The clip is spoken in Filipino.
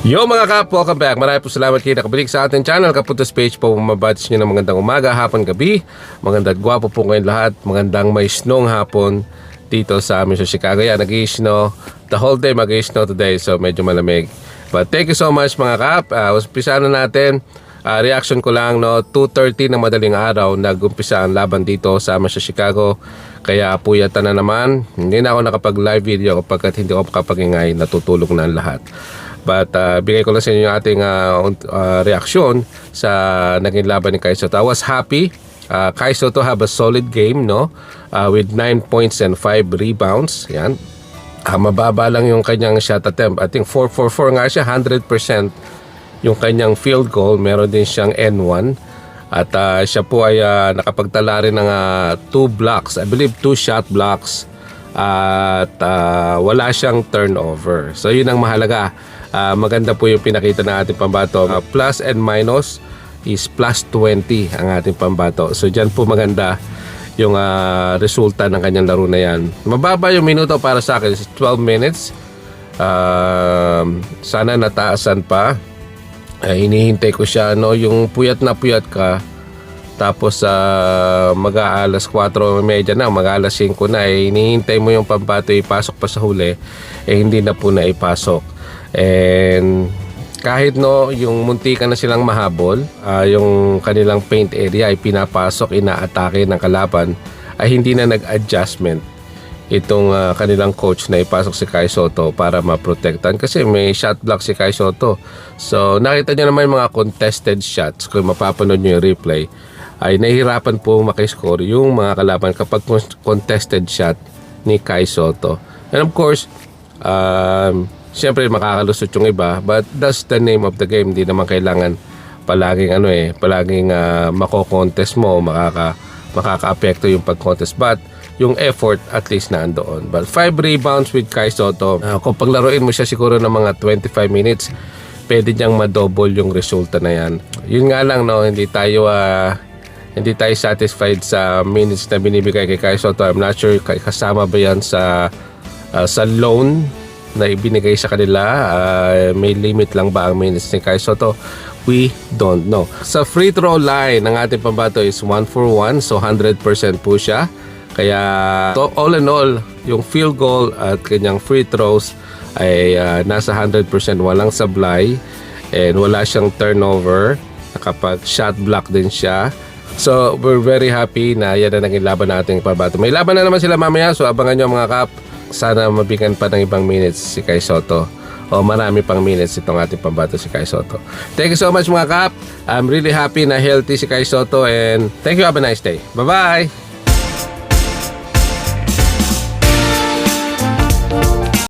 Yo mga kap, welcome back. Maraming po salamat kayo nakabalik sa ating channel. Kapuntas page po, mabatis nyo ng magandang umaga, hapon, gabi. Magandang gwapo po ngayon lahat. Magandang may snow hapon dito sa amin sa Chicago. Yan, nag-i-snow. The whole day mag-i-snow today, so medyo malamig. But thank you so much mga kap. Umpisa na natin. Reaction ko lang, no, 2:30 ng madaling araw, nag-umpisa ang laban dito sa amin sa Chicago. Kaya puyatan na naman. Hindi na ako nakapag-live video kapag hindi ako makapag-ingay, natutulog na ang lahat. But bigay ko lang sa inyo yung ating reaksyon sa naging laban ni Kai Sotto. I was happy. Kai Sotto have a solid game, no? With 9 points and 5 rebounds. Yan. Mababa lang yung kanyang shot attempt. I think 4-4-4 nga siya, 100% yung kanyang field goal. Meron din siyang N1. At siya po ay nakapagtala rin ng 2 blocks. I believe 2 shot blocks. At wala siyang turnover. So yun ang mahalaga. Maganda po yung pinakita ng ating pambato. Plus and minus is plus 20 ang ating pambato. So dyan po maganda yung resulta ng kanyang laro na yan. Mababa yung minuto para sa akin, 12 minutes. Sana nataasan pa. Hinihintay ko siya, no? Yung puyat na puyat ka, tapos mag-aalas 4:30 na, mag-aalas 5 na, hinihintay mo yung pambato ipasok pa sa huli, hindi na po na ipasok. And kahit no, yung muntikan na silang mahabol, yung kanilang paint area ay pinapasok, inaatake ng kalaban, ay hindi na nag-adjustment itong kanilang coach na ipasok si Kai Sotto para maprotektan kasi may shot block si Kai Sotto. So nakita nyo naman yung mga contested shots. Kung mapapanood nyo yung replay, ay nahihirapan po makiscore yung mga kalaban kapag contested shot ni Kai Sotto. And of course, siyempre makakalusot yung iba, but that's the name of the game. Hindi naman kailangan palaging palaging mako-contest mo, makaka-apekto yung pag-contest, but yung effort at least nandoon. But 5 rebounds with Kai Sotto. Kung paglaruin mo siya siguro ng mga 25 minutes, pwede niyang ma-double yung resulta na yan. Yun nga lang, no, hindi tayo satisfied sa minutes na binibigay kay Kai Sotto. I'm not sure kasama ba yan sa loan na ibinigay sa kanila. May limit lang ba ang minutes ni Kai Sotto? We don't know. Sa free throw line ng ating pambato is 1 for 1, so 100% po siya. Kaya all in all, yung field goal at kanyang free throws ay nasa 100%, walang sablay and wala siyang turnover. Kapag shot block din siya. So we're very happy na yan na naging laban nating pambato. May laban na naman sila mamaya, so abangan nyo mga kap. Sana mabigyan pa ng ibang minutes si Kai Sotto, o marami pang minutes itong ating pambato si Kai Sotto. Thank you so much mga kap. I'm really happy na healthy si Kai Sotto, and thank you, have a nice day. Bye bye.